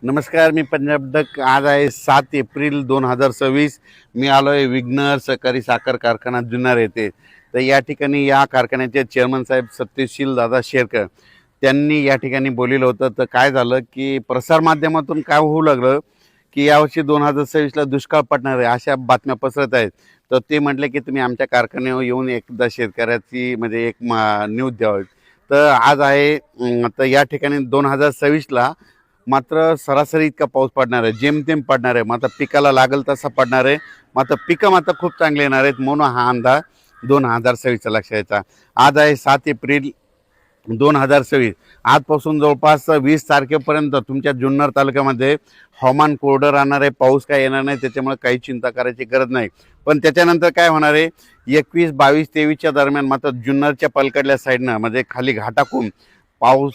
नमस्कार, मी पंजाब डक. आज आहे 7 एप्रिल 2026. मी आलो आहे विघ्नर सहकारी साखर कारखाना जुन्नर येथे. तर या ठिकाणी या कारखान्याचे चेअरमन साहेब सत्यशील दादा शेरकर त्यांनी या ठिकाणी बोललेलं होतं. तर काय झालं की प्रसारमाध्यमातून काय होऊ लागलं की यावर्षी 2026ला दुष्काळ पडणार आहे अशा बातम्या पसरत आहेत. तर ते म्हटले की तुम्ही आमच्या कारखान्यावर येऊन एकदा शेतकऱ्याची म्हणजे एक न्यूज द्यावी. तर आज आहे तर या ठिकाणी 2026ला मात्र सरासरी इतका पाऊस पडणार आहे, जेमतेम पडणार आहे. मात्र पिकाला लागल तसा पडणार आहे. मात्र पिकं मात्र खूप चांगले येणार आहेत म्हणून हा अंदाज 2026चा लक्षात यायचा. आज आहे 7 एप्रिल 2026. आजपासून जवळपास 20 तारखेपर्यंत तुमच्या जुन्नर तालुक्यामध्ये हवामान कोरडं राहणार आहे. पाऊस काय येणार नाही, त्याच्यामुळे काही चिंता करायची गरज नाही. पण त्याच्यानंतर काय होणार आहे, 21, 22, 23च्या दरम्यान मात्र जुन्नरच्या पलीकडल्या साईडनं म्हणजे खाली घाटाकून पाऊस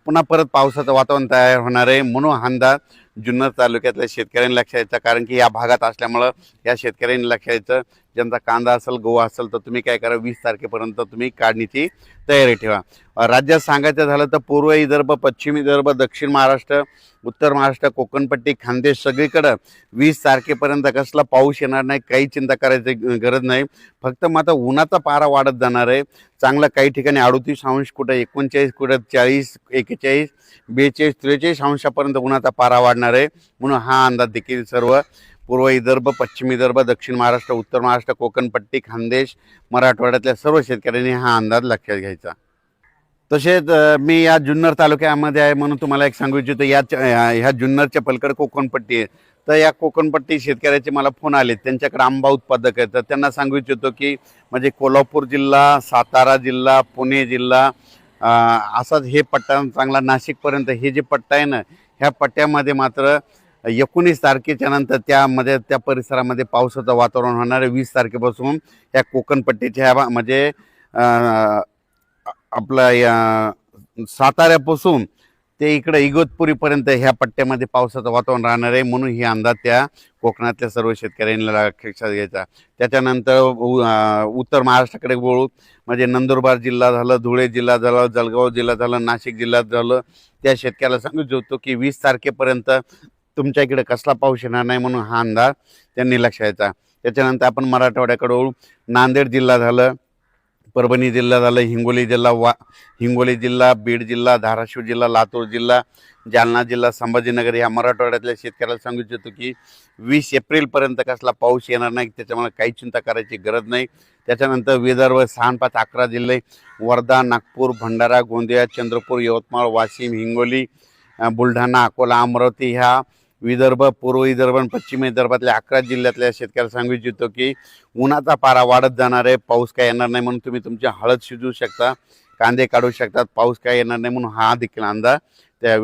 पुन्हा परत पावसाचं वातावरण तयार होणार आहे. म्हणून हा अंदाज जुन्नर तालुक्यातल्या शेतकऱ्यांनी लक्षात यायचा. कारण की या भागात असल्यामुळं या शेतकऱ्यांनी लक्षात यायचं. ज्यांचा कांदा असेल, गहू असेल तर तुम्ही काय करा, 20 तारखेपर्यंत तुम्ही काढणीची तयारी ठेवा. राज्यात सांगायचं झालं तर पूर्व विदर्भ, पश्चिम विदर्भ, दक्षिण महाराष्ट्र, उत्तर महाराष्ट्र, कोकणपट्टी, खानदेश सगळीकडं 20 तारखेपर्यंत कसला पाऊस येणार नाही, काही चिंता करायची गरज नाही. फक्त मात्र उन्हाचा पारा वाढत जाणार आहे. चांगलं काही ठिकाणी 38 अंश, कुठं 39, कुठं 40, 41, 42, 43 अंशापर्यंत उन्हाचा पारा वाढणार आहे. म्हणून हा अंदाज देखील सर्व पूर्व विदर्भ, पश्चिम विदर्भ, दक्षिण महाराष्ट्र, उत्तर महाराष्ट्र, कोकणपट्टी, खानदेश, मराठवाड्यातल्या सर्व शेतकऱ्यांनी हा अंदाज लक्षात घ्यायचा. तसेच मी या जुन्नर तालुक्यामध्ये आहे म्हणून तुम्हाला एक सांगू इच्छितो. ह्या जुन्नरच्या पलीकडे कोकणपट्टी आहे. तर या कोकणपट्टी शेतकऱ्याचे मला फोन आले, त्यांच्याकडे आंबा उत्पादक आहेत. तर त्यांना सांगू इच्छितो की म्हणजे कोल्हापूर जिल्हा, सातारा जिल्हा, पुणे जिल्हा, असाच हे पट्टा चांगला नाशिकपर्यंत हे जे पट्टा आहे ना, ह्या पट्ट्यामध्ये मात्र 19 तारखेच्या नंतर त्यामध्ये त्या परिसरामध्ये पावसाचं वातावरण होणार आहे. 20 तारखेपासून या कोकणपट्टीच्या ह्या म्हणजे आपला या साताऱ्यापासून ते इकडे इगतपुरीपर्यंत ह्या पट्ट्यामध्ये पावसाचं वातावरण राहणार आहे. म्हणून ही अंदाज त्या कोकणातल्या सर्व शेतकऱ्यांनी लक्षात घ्यायचा. त्याच्यानंतर उत्तर महाराष्ट्राकडे वळू म्हणजे नंदुरबार जिल्हा झालं, धुळे जिल्हा झालं, जळगाव जिल्हा झालं, नाशिक जिल्ह्यात झालं. त्या शेतकऱ्याला सांगू इच्छितो की 20 तारखेपर्यंत तुमच्या इकडे कसला पाऊस येणार नाही, म्हणून हा अंदाज त्यांनी लक्षात घ्यायचा. त्याच्यानंतर आपण मराठवाड्याकडे वळू. नांदेड जिल्हा झालं, परभणी जिल्हा झालं, हिंगोली जिल्हा, बीड जिल्हा, धाराशिव जिल्हा, लातूर जिल्हा, जालना जिल्हा, संभाजीनगर ह्या मराठवाड्यातल्या शेतकऱ्याला सांगू इच्छितो की 20 एप्रिलपर्यंत कसला पाऊस येणार नाही, त्याच्यामुळे काही चिंता करायची गरज नाही. त्याच्यानंतर विदर्भ 6, 5, 11 जिल्हे, वर्धा, नागपूर, भंडारा, गोंदिया, चंद्रपूर, यवतमाळ, वाशिम, हिंगोली, बुलढाणा, अकोला, अमरावती ह्या विदर्भ, पूर्व विदर्भ आणि पश्चिम विदर्भातल्या 11 जिल्ह्यातल्या शेतकऱ्याला सांगू इच्छितो की उन्हाचा पारा वाढत जाणार आहे. पाऊस काय येणार नाही म्हणून तुम्ही तुमची हळद शिजवू शकता, कांदे काढू शकतात. पाऊस काय येणार नाही म्हणून हा देखील अंदाज त्या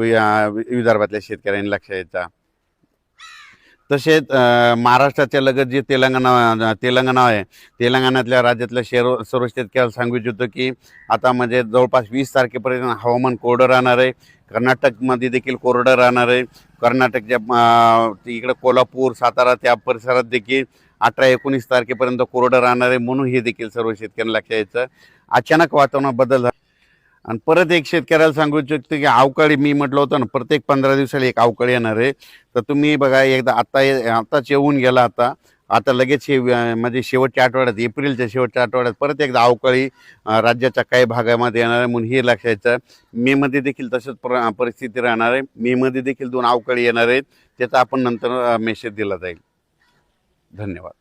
विदर्भातल्या शेतकऱ्यांनी लक्षात यायचा. तसेच महाराष्ट्राच्या लगत जे तेलंगणा आहे, तेलंगणातल्या राज्यातल्या सर्व शेतकऱ्याला सांगू इच्छितो की आता म्हणजे जवळपास 20 तारखेपर्यंत हवामान कोरडं राहणार आहे. कर्नाटकमध्ये देखील कोरडं राहणार आहे. कर्नाटकच्या इकडं कोल्हापूर, सातारा त्या परिसरात देखील 18, 19 तारखेपर्यंत कोरडं राहणार आहे. म्हणून हे देखील सर्व शेतकऱ्यांना लक्षात यायचं. अचानक वातावरणात बदल झाला. आणि परत एक शेतकऱ्याला सांगू इच्छितो की अवकाळी, मी म्हटलं होतं ना प्रत्येक 15 दिवसाला एक अवकाळी येणार आहे. तर तुम्ही बघा, एकदा आताच येऊन गेला. आता लगेच म्हणजे शेवटच्या आठवड्यात, एप्रिलच्या शेवटच्या आठवड्यात परत एकदा अवकाळी राज्याच्या काही भागामध्ये येणार आहे. म्हणून हे लक्षात यायचं. मेमध्ये देखील तसंच परिस्थिती राहणार आहे. मेमध्ये देखील 2 अवकाळी येणार आहेत. त्याचा आपण नंतर मेसेज दिला जाईल. धन्यवाद.